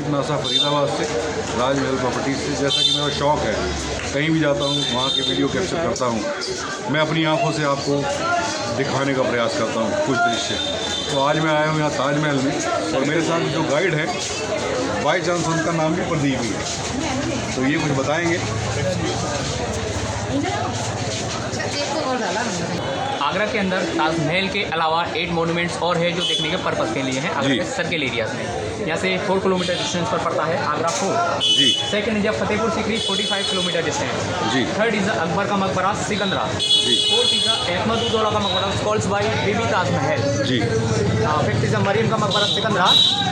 Rashid NASA Faridabad से, राजमहल properties से। जैसा कि मेरा शौक़ है, कहीं भी जाता हूँ वहाँ के वीडियो कैप्चर करता हूँ। मैं अपनी आंखों से आपको दिखाने का प्रयास करता हूँ कुछ दृश्य। तो आज मैं आया हूँ यहाँ ताजमहल में, और मेरे साथ जो गाइड है बाई चांस उनका नाम भी प्रदीप ही है, तो ये कुछ बताएंगे। आगरा के अंदर ताजमहल के अलावा 8 मोनूमेंट्स और है जो देखने के पर्पज़ के लिए हैं आगरा के सर्किल एरियाज में। यहाँ से 4 किलोमीटर डिस्टेंस पर पड़ता है Agra fort ji. Second is Fatehpur Sikri 45 kilometre distance ji. Third is Akbar का मकबरा सिकंदरा जी। फोर्थ इज अहमदुद्दौला का मकबरा calls by baby Taj Mahal ji. Fifth is Mariam का मकबरा Sikandra.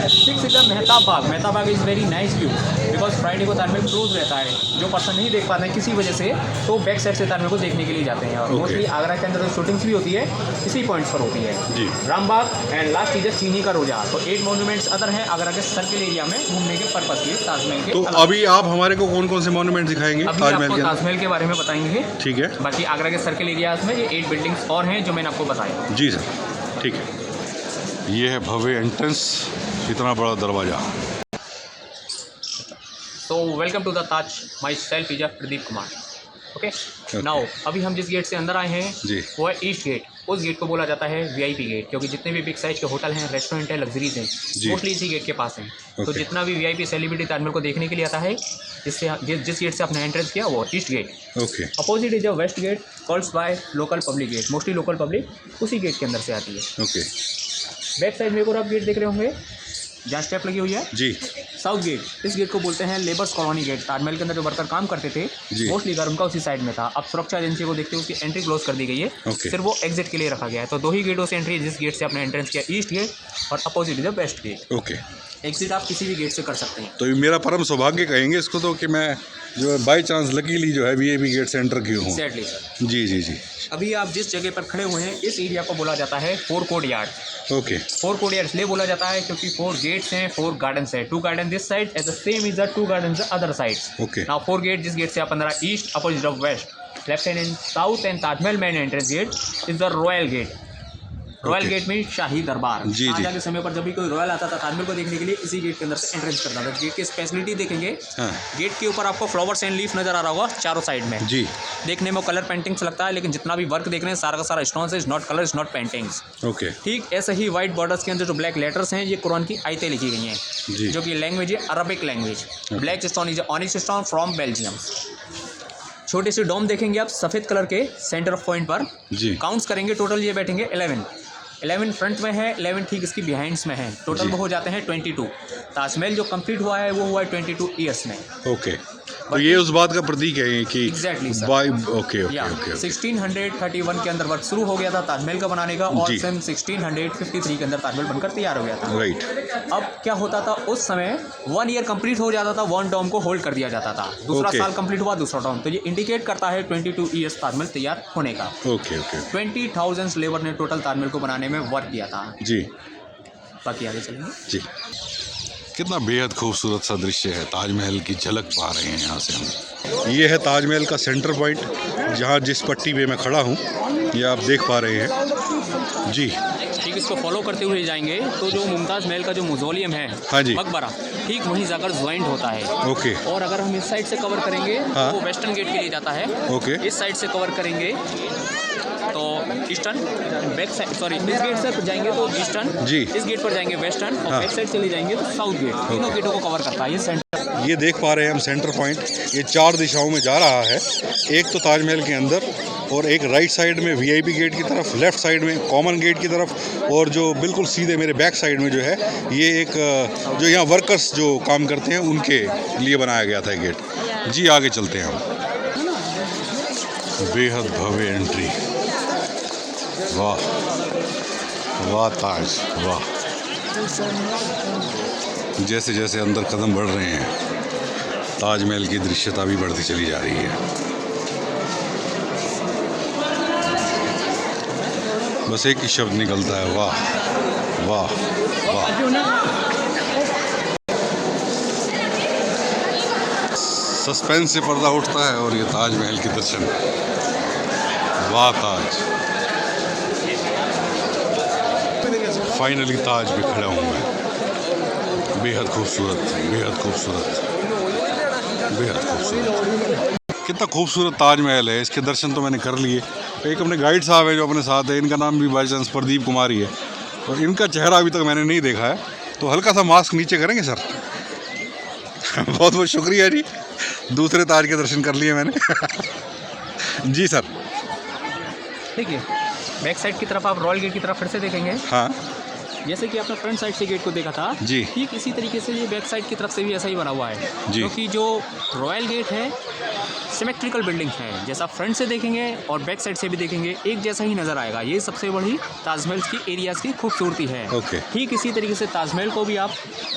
Six is Mehtab Bagh is very nice view because Friday को ताजमहल क्लोज रहता है। जो पर्सन नहीं देख पाते हैं किसी वजह से, तो बैक साइड से ताजमहल को देखने के लिए जाते हैं। और मोस्टली आगरा के अंदर शूटिंग्स भी होती है इसी पॉइंट्स पर होती है जी। रामबाग एंड लास्ट इज चीनी का रोजा। तो 8 मॉन्यूमेंट्स अदर हैं आगरा के सर्किल एरिया में घूमने के पर्पस के ताजमहल के। तो अभी आप हमारे को कौन कौन से मॉन्यूमेंट दिखाएंगे अभी ताजमहल आपको के? ताजमहल के बारे में बताएंगे, ठीक है। बाकी आगरा के सर्किल एरियाज में ये 8 बिल्डिंग्स और हैं जो मैंने आपको बताया। जी सर, ठीक है। ये है भव्य एंट्रेंस, इतना बड़ा दरवाज़ा। तो welcome to the Taj, myself is Pradeep Kumar. Okay now अभी हम जिस गेट से अंदर आए हैं जी। वो है ईस्ट गेट। उस गेट को बोला जाता है वीआईपी गेट, क्योंकि जितने भी बिग साइज के होटल हैं, रेस्टोरेंट हैं, लग्जरीज हैं, मोस्टली इसी गेट के पास हैं। तो जितना भी वीआईपी सेलिब्रिटी ताजमहल को देखने के लिए आता है, जिस गेट से आपने एंट्रेंस किया वो east gate. Okay. Opposite is a west gate calls by local public gate. Mostly local public उसी गेट के अंदर से आती है। ओके। बैक साइड में एक और आप गेट देख रहे होंगे जहाँ स्टेप लगी हुई है जी। South gate. इस गेट को बोलते हैं लेबर्स कॉलोनी गेट। ताजमहल के अंदर जो वर्कर काम करते थे मोस्टली घर उनका उसी साइड में था। अब सुरक्षा एजेंसी को देखते हुए उसकी एंट्री क्लोज कर दी गई है। सिर्फ वो एग्जिट के लिए रखा गया है। तो 2 ही गेटों से एंट्री, जिस गेट से आपने एंट्रेंस किया ईस्ट गेट और opposite is west gate. Okay. Exit आप किसी भी गेट से कर सकते हैं। तो ये मेरा परम सौभाग्य कहेंगे इसको, तो कि मैं जो है बाई चांस लकीली जो है वीआईपी गेट से एंटर किया हूँ। Exactly sir. जी जी जी। अभी आप जिस जगह पर खड़े हुए हैं इस एरिया को बोला जाता है 4 court yard. Okay. 4 court yard इसलिए बोला जाता है क्योंकि 4 गेट्स हैं, 4 गार्डन्स हैं। 2 garden this side as the same is the 2 garden the other sides. Okay. Now 4 gate, जिस गेट से आप अंदर आए east, opposite of west, left hand and south end Taj Mahal main entrance gate is the royal gate. Royal gate में शाही दरबार। जी जी। के समय पर जब भी कोई रॉयल आता था ताजमहल को देखने के लिए इसी गेट के अंदर से एंट्रेंस करता था। गेट की स्पेशलिटी देखेंगे, हाँ। गेट के ऊपर आपको फ्लावर्स एंड लीफ नजर आ रहा होगा चारों साइड में। जी। देखने में कलर पेंटिंग्स लगता है, लेकिन जितना भी वर्क देख रहे हैं सारा का सारा स्टोन से, is not colour, is not paintings. Okay. ठीक ऐसे ही व्हाइट बॉर्डर्स के अंदर जो ब्लैक लेटर्स हैं ये कुरान की आयतें लिखी गई हैं, जो कि लैंग्वेज है Arabic language. Black stone is onyx stone from Belgium. छोटे से डोम देखेंगे आप सफ़ेद कलर के सेंटर ऑफ पॉइंट पर। जी। काउंट्स करेंगे टोटल ये बैठेंगे 11 फ्रंट में है, 11 ठीक इसकी बिहाइंड्स में है। टोटल वो हो जाते हैं 22। ताजमहल जो कंप्लीट हुआ है वो हुआ है 22 ईयर्स में। ओके। तो ये उस बात का प्रतीक है कि exactly sir. By okay okay okay. 1631 के अंदर वर्क शुरू हो गया था ताजमहल का बनाने का, और सन 1653 के अंदर ताजमहल बनकर तैयार हो गया था। राइट। अब क्या होता था उस समय 1 ईयर कंप्लीट हो जाता था, 1 टर्म को होल्ड कर दिया जाता था। दूसरा साल कंप्लीट हुआ, दूसरा टर्म। तो ये इंडिकेट करता है 22 ईयर्स ताजमहल तैयार होने का। Okay okay. 20,000 लेबर ने टोटल ताजमहल को बनाने में वर्क किया था। जी। बाकी आगे चलेंगे। जी। कितना बेहद खूबसूरत सा दृश्य है, ताजमहल की झलक पा रहे हैं यहाँ से हम। ये है ताजमहल का सेंटर पॉइंट, जहाँ जिस पट्टी पे मैं खड़ा हूँ ये आप देख पा रहे हैं। जी। ठीक इसको फॉलो करते हुए जाएंगे तो जो मुमताज़ महल का जो मौजोलियम है, हाँ जी, मकबरा, ठीक वहीं जाकर ज्वाइंट होता है। ओके। और अगर हम इस साइड से कवर करेंगे हाँ, तो वो वेस्टर्न गेट के लिए जाता है। ओके। इस साइड से कवर करेंगे तो ईस्टर्न, बैक साइड सॉरी इस गेट से जाएंगे तो ईस्टर्न जी, इस गेट पर जाएंगे वेस्टर्न, और बैक साइड चले जाएंगे तो साउथ गेट। तीनों गेटों को कवर करता है ये सेंटर। ये देख पा रहे हैं हम सेंटर पॉइंट, ये 4 दिशाओं में जा रहा है। एक तो ताजमहल के अंदर, और एक राइट साइड में वीआईपी गेट की तरफ, लेफ्ट साइड में कॉमन गेट की तरफ, और जो बिल्कुल सीधे मेरे बैक साइड में जो है ये एक जो यहाँ वर्कर्स जो काम करते हैं उनके लिए बनाया गया था गेट। जी आगे चलते हैं हम। बेहद भव्य एंट्री, वाह वाह ताज वाह। जैसे जैसे अंदर कदम बढ़ रहे हैं ताजमहल की दृश्यता भी बढ़ती चली जा रही है। बस एक ही शब्द निकलता है, वाह वाह वाह। सस्पेंस से पर्दा उठता है और ये ताजमहल के दर्शन, वाह ताज। फाइनली ताज पे खड़ा हूँ मैं, बेहद खूबसूरत, बेहद खूबसूरत, बेहद खूबसूरत। कितना खूबसूरत ताजमहल है। इसके दर्शन तो मैंने कर लिए। एक अपने गाइड साहब है जो अपने साथ है, इनका नाम भी बाई चांस प्रदीप कुमार ही है और इनका चेहरा अभी तक मैंने नहीं देखा है, तो हल्का सा मास्क नीचे करेंगे सर। बहुत बहुत शुक्रिया जी, दूसरे ताज के दर्शन कर लिए मैंने। जी सर। देखिए बैक साइड की तरफ आप रॉयल गेट की तरफ फिर से देखेंगे। हाँ जैसे कि आपने फ्रंट साइड से गेट को देखा था जी, ठीक इसी तरीके से ये बैक साइड की तरफ से भी ऐसा ही बना हुआ है जी। क्योंकि जो रॉयल गेट है सिमेट्रिकल बिल्डिंग है, जैसा फ्रंट से देखेंगे और बैक साइड से भी देखेंगे एक जैसा ही नज़र आएगा। ये सबसे बड़ी ताजमहल की एरियाज़ की खूबसूरती है। ओके। ठीक इसी तरीके से ताजमहल को भी आप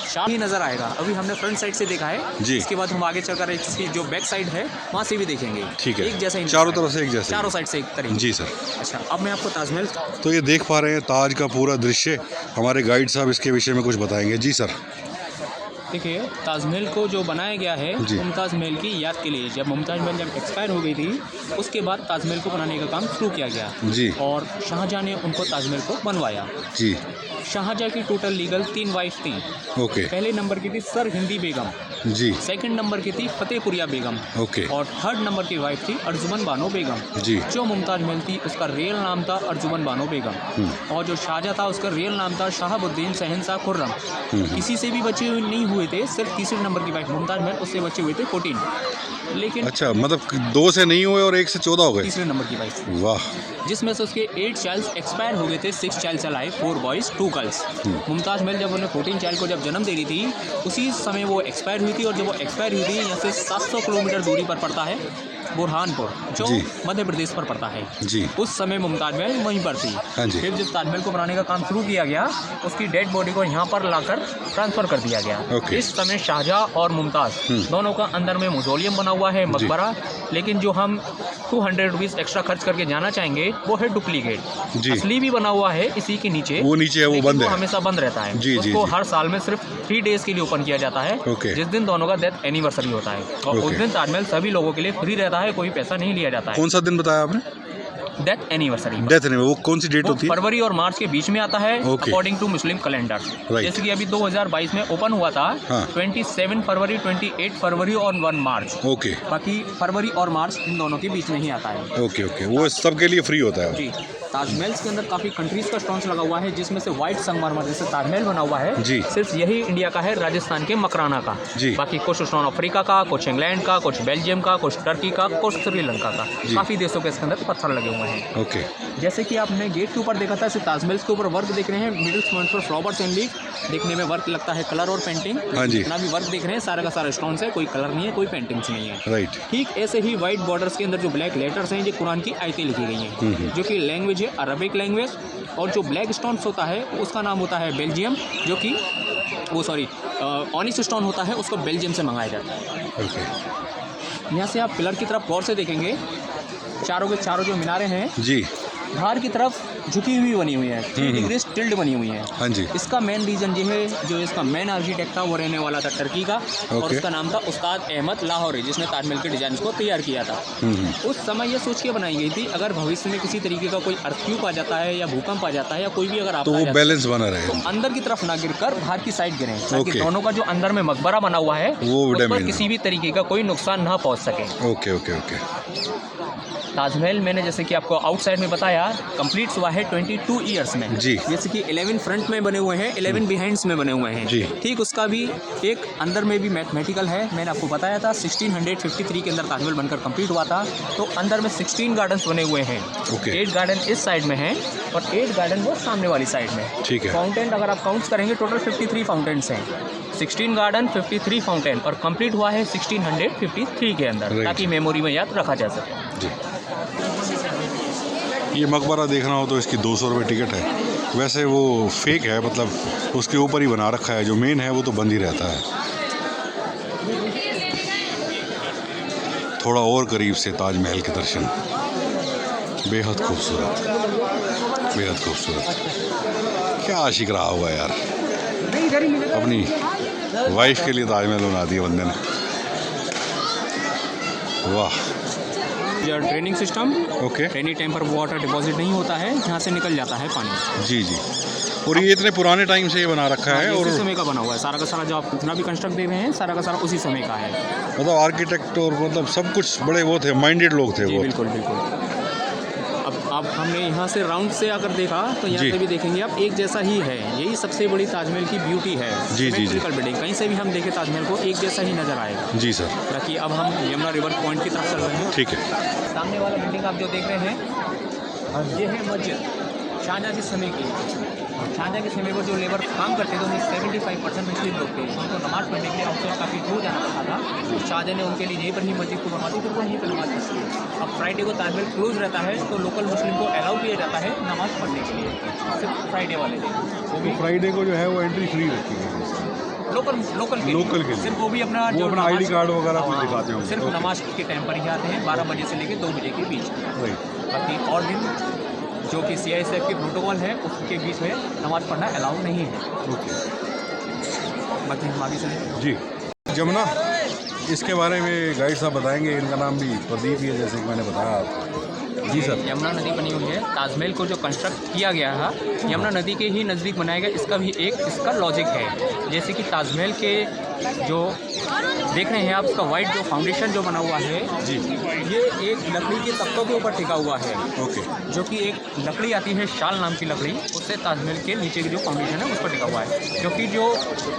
शार्प ही नज़र आएगा। अभी हमने फ्रंट साइड से देखा है जी। इसके बाद हम आगे चलकर इसकी जो बैक साइड है वहाँ से भी देखेंगे। ठीक है, एक जैसा ही चारों तरफ से एक जैसा, चारों साइड से एक तरीके। जी सर। अच्छा अब मैं आपको ताजमहल तो ये देख पा रहे हैं ताज का पूरा दृश्य। हमारे गाइड साहब इसके विषय में कुछ बताएंगे। जी सर। देखिए ताजमहल को जो बनाया गया है जी। मुमताज़ महल की याद के लिए। जब मुमताज़ महल जब एक्सपायर हो गई थी उसके बाद ताजमहल को बनाने का काम शुरू किया गया जी। और शाहजहाँ ने उनको ताजमहल को बनवाया। जी। शाहजहाँ की टोटल लीगल 3 वाइफ थी। ओके। पहले नंबर की थी सर हिंदी बेगम, जी। सेकंड नंबर की थी फतेहपुरिया बेगम ओके। और थर्ड नंबर की वाइफ थी अर्जुमन बानो बेगम। जी। जो मुमताज़ महल थी उसका रियल नाम था अर्जुमन बानो बेगम और जो शाहजहाँ था उसका रियल नाम था शहाबुद्दीन शहनशाह खुर्रम। किसी से भी बच्चे नहीं हुए थे, सिर्फ तीसरे नंबर की वाइफ मुमताज़ महल उससे बच्चे हुए थे 14। लेकिन अच्छा, मतलब 2 से नहीं हुए और 1 से 14 हो गए। तीसरे नंबर की वाइफ, वाह। जिसमें से उसके 8 चाइल्ड एक्सपायर हो गए थे, 6 चाइल्ड चलाए, 4 बॉयज़ 2 गर्ल्स। मुमताज़ महल जब उन्हें 14 चाइल्ड को जब जन्म दे रही थी उसी समय वो एक्सपायर हुई थी और जब वो एक्सपायर हुई थी यहाँ से 700 किलोमीटर दूरी पर पड़ता है बुरहानपुर, जो जी। मध्य प्रदेश पर पड़ता है। जी। उस समय मुमताज़ महल वहीं पर थी। हाँ जी। फिर जब ताजमहल को बनाने का काम शुरू किया गया उसकी डेड बॉडी को यहाँ पर लाकर ट्रांसफ़र कर दिया गया। ओके। इस समय शाहजहाँ और मुमताज़ दोनों का अंदर में मौजोलियम बना हुआ है, मकबरा। लेकिन जो हम 200 रुपीज़ एक्स्ट्रा खर्च करके जाना चाहेंगे वो है डुप्लीकेट। जी। असली भी बना हुआ है इसी के नीचे, वो नीचे है, वो लेकिन बंद है, हमेशा बंद रहता है। जी, जी, उसको जी। हर साल में सिर्फ 3 डेज़ के लिए ओपन किया जाता है, ओके। जिस दिन दोनों का डेथ एनिवर्सरी होता है और उस ओके। दिन ताजमहल सभी लोगों के लिए फ्री रहता है, कोई पैसा नहीं लिया जाता है। कौन सा दिन बताया आपने? डेथ एनिवर्सरी डेथ नहीं, वो कौन सी डेट वो होती है? फरवरी और मार्च के बीच में आता है okay. According to Muslim calendar. Right. जैसे कि अभी 2022 में ओपन हुआ था। हाँ। 27 फरवरी, 28 फरवरी और 1 मार्च। ओके। बाकी फरवरी और मार्च इन दोनों के बीच में ही आता है। ओके ओके, वो सबके लिए फ्री होता है। जी। ताजमहल के अंदर काफ़ी कंट्रीज़ का स्टोन्स लगा हुआ है, जिसमें से वाइट संगमरमर जैसे ताजमहल बना हुआ है जी। सिर्फ यही इंडिया का है, राजस्थान के मकराना का। जी। बाकी कुछ स्टोन अफ्रीका का, कुछ इंग्लैंड का, कुछ बेल्जियम का, कुछ टर्की का, कुछ श्रीलंका का। जी। काफ़ी देशों के इसके अंदर पत्थर लगे हुए हैं। ओके। जैसे कि आपने गेट के ऊपर देखा था, इसे ताजमहल के ऊपर वर्क देख रहे हैं, मिडिल पॉइंट पर फ्लावर्स एंड लीफ। देखने में वर्क लगता है, कलर और पेंटिंग। हाँ जी। जितना भी वर्क देख रहे हैं सारा का सारा स्टोन है, कोई कलर नहीं है, कोई पेंटिंग्स नहीं है। राइट। ठीक ऐसे ही वाइट बॉर्डर्स के अंदर जो ब्लैक लेटर्स हैं ये कुरान की आयतें लिखी गई हैं, जो कि लैंग्वेज है अरबिक लैंग्वेज। और जो ब्लैक स्टोन्स होता है उसका नाम होता है बेल्जियम, जो कि ऑनिस स्टोन होता है, उसको बेल्जियम से मंगाया जाता है। ओके। यहाँ से आप पिलर की तरफ गौर से देखेंगे, चारों के चारों जो मीनारें हैं जी। बाहर की तरफ झुकी हुई बनी हुई है, 3 डिग्री टिल्ड बनी हुई है। हाँ जी। इसका मेन रीज़न ये है, जो इसका मेन आर्किटेक्ट था वो रहने वाला था टर्की का और ओके। उसका नाम था उस्ताद अहमद लाहौरी, जिसने ताजमहल के डिज़ाइन को तैयार किया था। उस समय ये सोच के बनाई गई थी अगर भविष्य में किसी तरीके का कोई अर्थक्वेक आ जाता है या भूकंप आ जाता है या कोई भी अगर तो आपदा आ वो जाता है, बैलेंस बना रहे। तो अंदर की तरफ ना गिरकर बाहर की साइड गिरे, ताकि ओके। दोनों का जो अंदर में मकबरा बना हुआ है वो उस पर डैमेज किसी भी तरीके का कोई नुकसान ना पहुंच सके। Okay okay okay. ताजमहल मैंने जैसे कि आपको आउटसाइड में बताया कंप्लीट हुआ है 22 ईयर्स में। जी। जैसे कि 11 फ्रंट में बने हुए हैं, 11 बिहाइंड्स में बने हुए हैं। जी। ठीक उसका भी एक अंदर में भी मैथमेटिकल है। मैंने आपको बताया था 1653 के अंदर ताजमहल बनकर कंप्लीट हुआ था। तो अंदर में 16 गार्डन्स बने हुए हैं। ओके। 8 गार्डन इस साइड में हैं और 8 गार्डन वो सामने वाली साइड में। ठीक है। फाउंटेन अगर आप काउंट्स करेंगे टोटल 53 फाउंटेन्स हैं। 16 गार्डन 53 फाउंटेन और कंप्लीट हुआ है 1653 के अंदर, Right. ताकि मेमोरी में याद रखा जा सके। जी। ये मकबरा देखना हो तो इसकी 200 रुपये टिकट है। वैसे वो फेक है, मतलब उसके ऊपर ही बना रखा है, जो मेन है वो तो बंद ही रहता है। थोड़ा और करीब से ताजमहल के दर्शन, बेहद खूबसूरत, बेहद खूबसूरत। क्या आशिक रहा होगा यार, अपनी वाइफ के लिए ताजमहल बना दिया बंदे ने। वाह। Training system, okay. Any time पर वाटर डिपॉजिट नहीं होता है, यहाँ से निकल जाता है पानी। जी जी। और ये इतने पुराने टाइम से ये बना रखा है और उसी समय का बना हुआ है, सारा का सारा जो आप जितना भी कंस्ट्रक्ट देख रहे हैं सारा का सारा उसी समय का है। मतलब आर्किटेक्ट और मतलब सब कुछ बड़े वो थे, माइंडेड लोग थे जी वो। बिल्कुल बिल्कुल। अब हमने यहाँ से राउंड से अगर देखा तो यहाँ जी। से भी देखेंगे आप एक जैसा ही है, यही सबसे बड़ी ताजमहल की ब्यूटी है। जी, जी, जी। बिल्डिंग कहीं से भी हम देखें ताजमहल को एक जैसा ही नज़र आएगा। जी सर। बाकी अब हम यमुना रिवर पॉइंट की तरफ चल रहे हैं। ठीक है। सामने वाला बिल्डिंग आप जो देख रहे हैं ये है मस्जिद शाहजहाँ के समय की। शाहजहाँ के समय पर जो लेबर काम करते थे उनमें 75% मुस्लिम लोग थे, उनको नमाज़ पढ़ने के लिए आउटसाइड काफ़ी दूर जाना पड़ता था। तो शाहजहाँ ने उनके लिए यहीं पर ही मस्जिद को बनवा दी, तो वो यहीं पर नमाज़ पढ़ती है। अब फ्राइडे को ताजमहल क्लोज रहता है तो लोकल मुस्लिम को अलाउ किया जाता है नमाज़ पढ़ने के लिए, सिर्फ फ्राइडे वाले दिन। वो भी फ्राइडे को जो है वो एंट्री फ्री रहती है लोकल के लिए। सिर्फ वो भी अपना आईडी कार्ड वगैरह कुछ दिखाते हैं, सिर्फ नमाज के टाइम पर ही आते हैं 12 बजे से लेकर 2 बजे के बीच। बाकी और दिन जो कि CISF के प्रोटोकॉल है उसके बीच में नमाज पढ़ना अलाउ नहीं है। बाकी हम आगे चलें। जी जमुना, इसके बारे में गाइड साहब बताएंगे। इनका नाम भी प्रदीप ही है जैसे कि मैंने बताया। जी सर। यमुना नदी बनी हुई है, ताजमहल को जो कंस्ट्रक्ट किया गया है यमुना नदी के ही नज़दीक बनाया गया, इसका भी एक इसका लॉजिक है। जैसे कि ताजमहल के जो देख रहे हैं आप, उसका वाइट जो फाउंडेशन जो बना हुआ है जी, ये एक लकड़ी के तख्तों के ऊपर टिका हुआ है। ओके। जो कि एक लकड़ी आती है शाल नाम की लकड़ी, उससे ताजमहल के नीचे की जो फाउंडेशन है उस पर टिका हुआ है। क्योंकि जो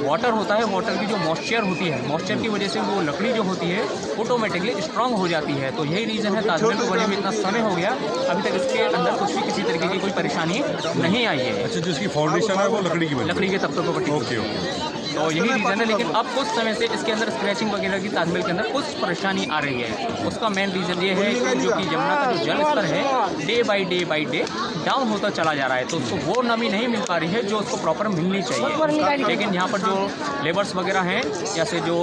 वाटर होता है, वाटर की जो मॉइस्चर होती है, मॉइस्चर की वजह से वो लकड़ी जो होती है ऑटोमेटिकली स्ट्रांग हो जाती है। तो यही रीज़न है ताजमहल को बने में इतना समय हो गया, अभी तक इसके अंदर कुछ भी किसी तरीके की कोई परेशानी नहीं आई है। अच्छा, जिसकी फाउंडेशन है वो लकड़ी की बनी। लकड़ी के तख्तों के ऊपर टिकी। Okay okay. तो यही रीज़न है। लेकिन अब कुछ समय से इसके अंदर स्क्रैचिंग वगैरह की ताजमहल के अंदर कुछ परेशानी आ रही है। उसका मेन रीज़न ये है कि जो कि यमुना का जो जल स्तर है डे बाई डे डाउन होता चला जा रहा है, तो उसको वो नमी नहीं मिल पा रही है जो उसको प्रॉपर मिलनी चाहिए। लेकिन यहाँ पर जो लेबर्स वगैरह हैं, जैसे जो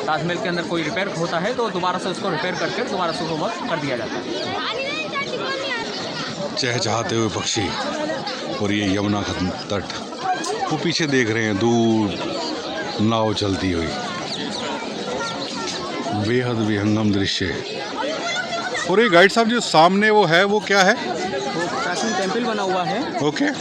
ताजमहल के अंदर कोई रिपेयर होता है तो दोबारा से उसको रिपेयर करके दोबारा से उसको वर्क कर दिया जाता है। चहचहाते हुए पक्षी और ये यमुना का तट, वो पीछे देख रहे हैं दूर नाव चलती हुई, बेहद विहंगम दृश्य। और ये गाइड साहब जो सामने वो है वो क्या है? वो प्राचीन टेम्पल बना हुआ है। ओके,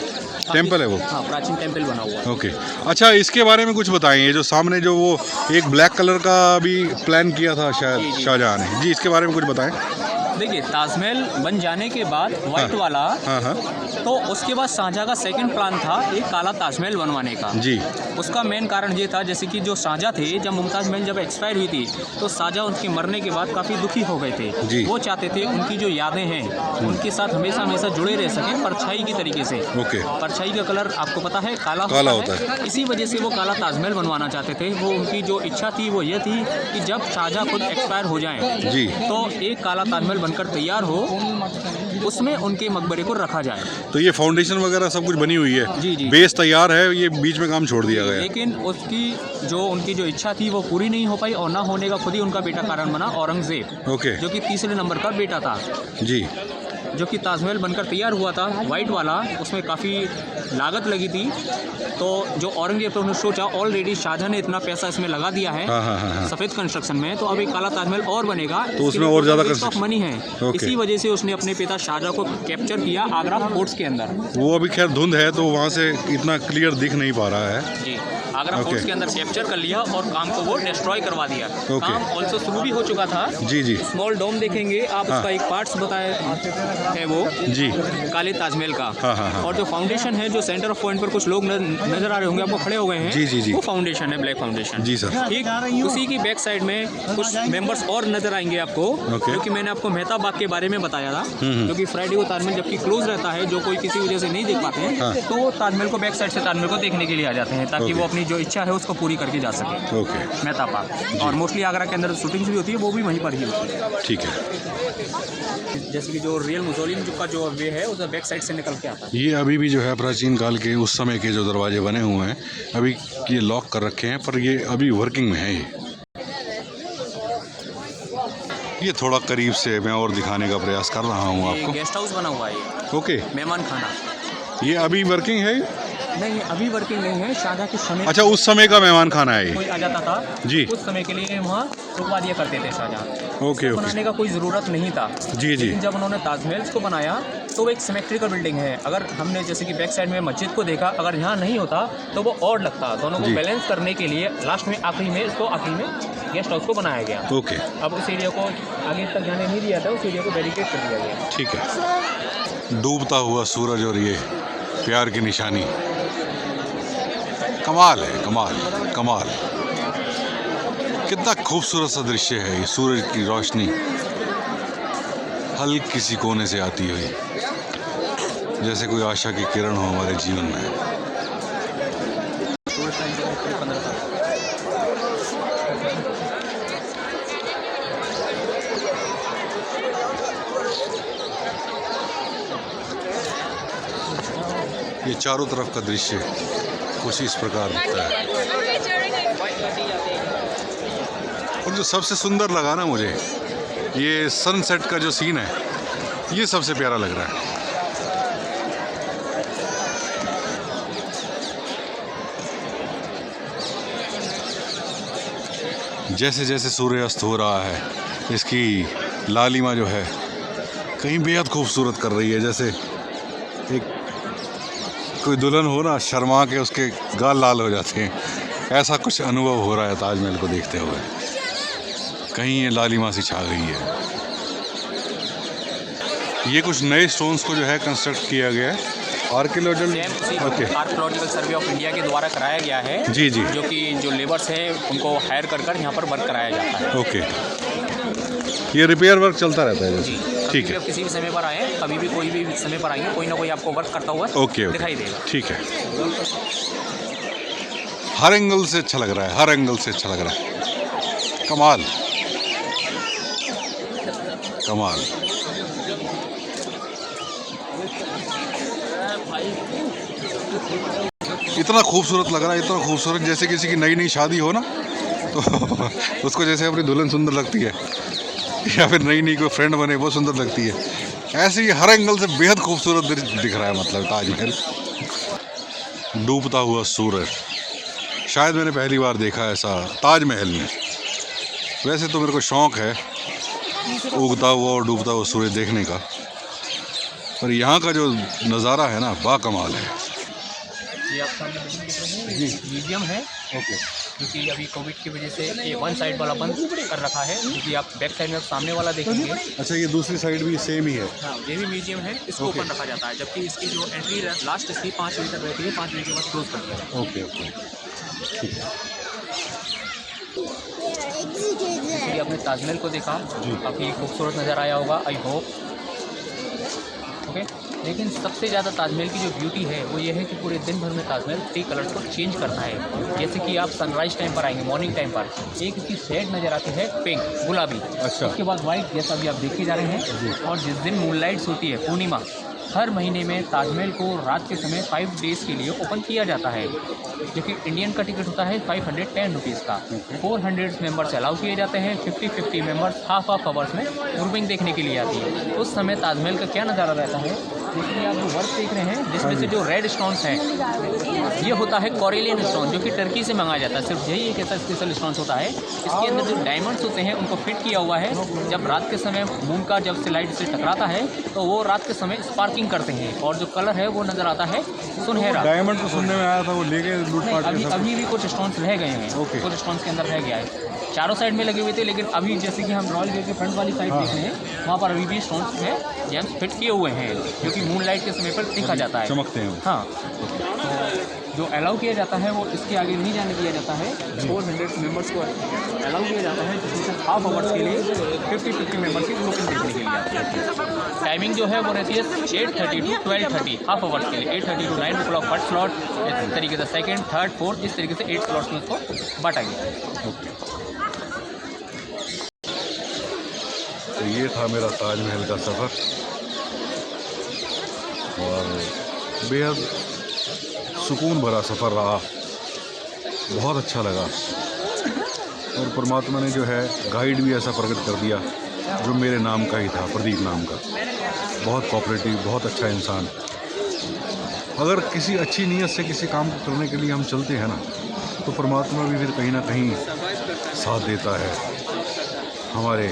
टेम्पल है वो। हाँ, प्राचीन टेम्पल बना हुआ है। ओके। अच्छा, इसके बारे में कुछ बताएं। ये जो सामने जो वो एक ब्लैक कलर का भी प्लान किया था शायद शाहजहाँ ने, जी इसके बारे में कुछ बताएं। देखिए, ताजमहल बन जाने के बाद वाइट वाला, हाँ, तो उसके बाद शाहजहाँ का सेकंड प्लान था एक काला ताजमहल बनवाने का। जी। उसका मेन कारण ये था, जैसे कि जो शाहजहाँ थे, जब मुमताज़ महल जब एक्सपायर हुई थी तो शाहजहाँ उनके मरने के बाद काफ़ी दुखी हो गए थे। जी। वो चाहते थे उनकी जो यादें हैं उनके साथ हमेशा हमेशा जुड़े रह सकें परछाई की तरीके से। ओके। परछाई का कलर आपको पता है काला होता है। इसी वजह से वो काला ताजमहल बनवाना चाहते थे। वो उनकी जो इच्छा थी वो ये थी कि जब शाहजहाँ खुद एक्सपायर हो जाएं जी, तो एक काला ताजमहल बनकर तैयार हो, उसमें उनके मकबरे को रखा जाए। तो ये फाउंडेशन वगैरह सब कुछ बनी हुई है। जी जी। बेस तैयार है, ये बीच में काम छोड़ दिया गया। लेकिन उनकी जो इच्छा थी वो पूरी नहीं हो पाई, और ना होने का खुद ही उनका बेटा कारण बना औरंगजेब। ओके। जो कि तीसरे नंबर का बेटा था, जी। जो कि ताजमहल बनकर तैयार हुआ था वाइट वाला, उसमें काफ़ी लागत लगी थी। तो जो औरंगजेब थे उन्होंने सोचा ऑलरेडी शाहजहाँ ने इतना पैसा इसमें लगा दिया है सफ़ेद कंस्ट्रक्शन में, तो अब एक काला ताजमहल और बनेगा तो उसमें और ज़्यादा ऑफ मनी है। इसी वजह से उसने अपने पिता शाहजहाँ को कैप्चर किया आगरा फोर्ट्स के अंदर। वो अभी खैर धुंध है तो वहाँ से इतना क्लियर दिख नहीं पा रहा है। जी, आगरा फोर्ट्स के अंदर कैप्चर कर लिया और काम को वो डिस्ट्रॉय करवा दिया। काम ऑल्सो शुरू भी हो चुका था। जी जी। स्मॉल डोम देखेंगे आप, उसका एक पार्ट्स बताया है वो जी, काले ताजमहल का। हाँ। और जो फाउंडेशन है, जो सेंटर ऑफ पॉइंट पर कुछ लोग नजर आ रहे होंगे आपको खड़े हो गए हैं, जी जी जी, वो फाउंडेशन है, ब्लैक फाउंडेशन। जी सर। ठीक उसी की बैक साइड में कुछ मेंबर्स और नजर आएंगे आपको, क्योंकि मैंने आपको मेहता बाग के बारे में बताया था। क्योंकि फ्राइडे को ताजमहल जबकि क्लोज रहता है, जो कोई किसी वजह से नहीं देख पाते हैं, तो वो ताजमहल को बैक साइड से ताजमहल को देखने के लिए आ जाते हैं, ताकि वो अपनी जो इच्छा है उसको पूरी करके जा सके। ओके। मेहता बाग। और मोस्टली आगरा के अंदर शूटिंग्स भी होती है, वो भी वहीं पर ही होती है। ठीक है। जैसे कि जो रियल मुसोलियम का जो वे है उधर बैक साइड से निकल के आता है। ये अभी भी जो है प्राचीन काल के उस समय के जो दरवाजे बने हुए हैं, अभी ये लॉक कर रखे हैं, पर ये अभी वर्किंग में है। ये थोड़ा करीब से मैं और दिखाने का प्रयास कर रहा हूँ आपको। गेस्ट हाउस बना हुआ है ये। ओके। मेहमान खाना। ये अभी वर्किंग है। नहीं, अभी वर्किंग नहीं है। शाहजहाँ के समय अच्छा, उस समय का मेहमान खाना है ये। कोई आ जाता था जी। उस समय के लिए वहाँ रुकवा दिया करते थे शाहजहाँ। Okay okay. बनाने का कोई ज़रूरत नहीं था। जी जी। लेकिन जब उन्होंने ताजमहल को बनाया तो वो एक सिमेट्रिकल बिल्डिंग है। अगर हमने जैसे कि बैक साइड में मस्जिद को देखा, अगर यहाँ नहीं होता तो वो और लगता। दोनों को जी। बैलेंस करने के लिए लास्ट में आखिरी में गेस्ट हाउस को बनाया गया। ओके, अब उस एरिया को आगे तक जाने नहीं दिया था, उस एरिया को बैरिकेड कर दिया गया। ठीक है। डूबता हुआ सूरज और ये प्यार की निशानी, कमाल है, कमाल कमाल। कितना खूबसूरत सा दृश्य है ये, सूरज की रोशनी हल्की सी कोने से आती हुई, जैसे कोई आशा की किरण हो हमारे जीवन में। ये चारों तरफ का दृश्य कुछ इस प्रकार दिखता है। और जो सबसे सुंदर लगा ना मुझे, ये सनसेट का जो सीन है, ये सबसे प्यारा लग रहा है। जैसे जैसे सूर्यास्त हो रहा है, इसकी लालिमा जो है कहीं बेहद खूबसूरत कर रही है। जैसे एक कोई दुल्हन हो ना, शर्मा के उसके गाल लाल हो जाते हैं, ऐसा कुछ अनुभव हो रहा है ताजमहल को देखते हुए। कहीं ये लालिमा सी छा गई है। ये कुछ नए स्टोन्स को जो है कंस्ट्रक्ट किया गया है। आर्कियोलॉजिकल सर्वे ऑफ इंडिया के द्वारा कराया गया है। जी जी। जो कि जो लेबर्स हैं उनको हायर कर यहाँ पर वर्क कराया जाता है। ओके, ये रिपेयर वर्क चलता रहता है जैसे। ठीक है। किसी भी समय पर आए, कभी भी कोई भी समय पर आएंगे, कोई ना कोई आपको वर्क करता हुआ ओके दिखाई देगा। ठीक है। हर एंगल से अच्छा लग रहा है, हर एंगल से अच्छा लग रहा है। कमाल कमाल। इतना खूबसूरत लग रहा है, इतना खूबसूरत, जैसे किसी की नई नई शादी हो ना, तो उसको जैसे अपनी दुल्हन सुंदर लगती है, या फिर नई नई कोई फ्रेंड बने वो सुंदर लगती है, ऐसे ही हर एंगल से बेहद खूबसूरत दिख रहा है। मतलब ताजमहल। डूबता हुआ सूरज, शायद मैंने पहली बार देखा ऐसा ताजमहल में। वैसे तो मेरे को शौक़ है उगता हुआ और डूबता हुआ सूरज देखने का, पर यहाँ का जो नज़ारा है ना, बाकमाल है। ये आप सामने बिल्डिंग देख रहे हैं, ये म्यूजियम है। ओके। क्योंकि अभी कोविड की वजह से ये वन साइड वाला बंद कर रखा है, क्योंकि आप बैक साइड में सामने वाला देखेंगे। अच्छा, ये दूसरी साइड भी सेम ही है। हाँ, ये भी म्यूजियम है, इसको ओपन रखा जाता है, जबकि इसकी जो एंट्री लास्ट इसकी 5 बजे तक रहती है, 5 बजे के बाद क्लोज कर दिया जाता है। ओके ओके, ठीक है। इसलिए आपने ताजमहल को देखा, काफ़ी खूबसूरत नज़र आया होगा, आई होप। ओके। लेकिन सबसे ज़्यादा ताजमहल की जो ब्यूटी है वो ये है कि पूरे दिन भर में ताजमहल 3 कलर्स को चेंज करता है। जैसे कि आप सनराइज टाइम पर आएंगे, मॉर्निंग टाइम पर एक इसकी शेड नज़र आती है पिंक, गुलाबी। अच्छा। उसके बाद वाइट, जैसा अभी आप देखे जा रहे हैं। और जिस दिन मूनलाइट्स होती है, पूर्णिमा, हर महीने में ताजमहल को रात के समय 5 डेज़ के लिए ओपन किया जाता है, जो कि इंडियन का टिकट होता है 510 रुपीज़ का। 400 मेंबर्स अलाउ किए जाते हैं। 50 मेंबर्स हाफ आवर्स में ग्रुपिंग देखने के लिए आती है। उस समय ताजमहल का क्या नज़ारा रहता है, जिसमें आप जो वर्क देख रहे हैं, जिसमें से जो रेड स्टोन्स हैं, ये होता है कोरेलियन स्टोन, जो कि टर्की से मंगाया जाता है। सिर्फ यही एक ऐसा स्पेशल स्टोन्स होता है। इसके अंदर जो डायमंड्स होते हैं उनको फिट किया हुआ है। जब रात के समय मून का जब से लाइट से टकराता है तो वो रात के समय स्पार्किंग करते हैं, और जो कलर है वो नज़र आता है सुनहरा। डायमंड तो सुनने में आया था, वो लेके लूटपाट अभी भी कुछ स्टोन्स रह गए हैं। कुछ स्टोन्स के अंदर रह गया है। चारों साइड में लगे हुए थे, लेकिन अभी जैसे कि हम रॉयल गेट के फ्रंट वाली साइड देख रहे हैं, वहाँ पर अभी भी स्टोन्स में जेम्स फिट किए हुए हैं, जो कि मून लाइट के समय पर देखा जाता है, चमकते हैं। हाँ। तो जो अलाउ किया जाता है वो इसके आगे नहीं जाने दिया जाता है। 400 मेंबर्स को अलाउ किया जाता है, जिसमें हाफ आवर्स के लिए 50 मेंबर्स की ग्रुपिंग देखने के लिए आते हैं। टाइमिंग जो है वो रहती है 8:30 to 12:30, हाफ आवर्स के लिए। 8:30 to 9 o'clock फर्स्ट स्लॉट, इस तरीके से सेकंड, थर्ड, फोर्थ, इस तरीके से 8 स्लॉट्स में उसको बांटा गया। तो ये था मेरा ताजमहल का सफ़र, और बेहद सुकून भरा सफ़र रहा, बहुत अच्छा लगा। और परमात्मा ने जो है गाइड भी ऐसा प्रकट कर दिया जो मेरे नाम का ही था, प्रदीप नाम का। बहुत कोऑपरेटिव, बहुत अच्छा इंसान। अगर किसी अच्छी नीयत से किसी काम को करने के लिए हम चलते हैं ना, तो परमात्मा भी फिर कहीं ना कहीं साथ देता है, हमारे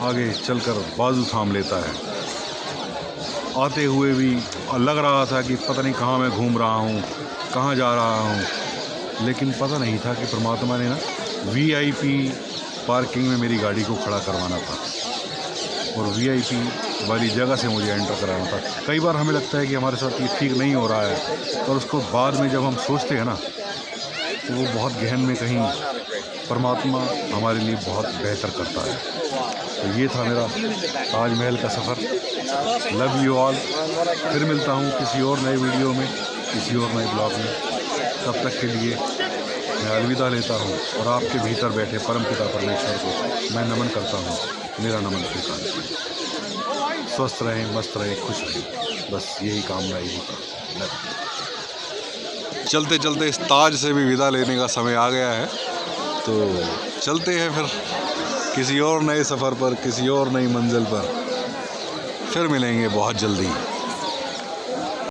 आगे चलकर बाजू थाम लेता है। आते हुए भी लग रहा था कि पता नहीं कहाँ मैं घूम रहा हूँ, कहाँ जा रहा हूँ, लेकिन पता नहीं था कि परमात्मा ने ना VIP पार्किंग में मेरी गाड़ी को खड़ा करवाना था और VIP वाली जगह से मुझे एंटर कराना था। कई बार हमें लगता है कि हमारे साथ ये ठीक नहीं हो रहा है, और उसको बाद में जब हम सोचते हैं ना, तो वो बहुत गहन में कहीं परमात्मा हमारे लिए बहुत बेहतर करता है। तो ये था मेरा ताजमहल का सफ़र। Love you all. फिर मिलता हूँ किसी और नए वीडियो में, किसी और नए ब्लॉग में। तब तक के लिए मैं अलविदा लेता हूँ और आपके भीतर बैठे परमपिता परमेश्वर को मैं नमन करता हूँ। मेरा नमन स्वीकार। स्वस्थ रहें, मस्त रहें, खुश रहें, बस यही कामना, यही काम। चलते चलते इस ताज से भी विदा लेने का समय आ गया है, तो चलते हैं फिर किसी और नए सफ़र पर, किसी और नई मंजिल पर। फिर मिलेंगे बहुत जल्दी।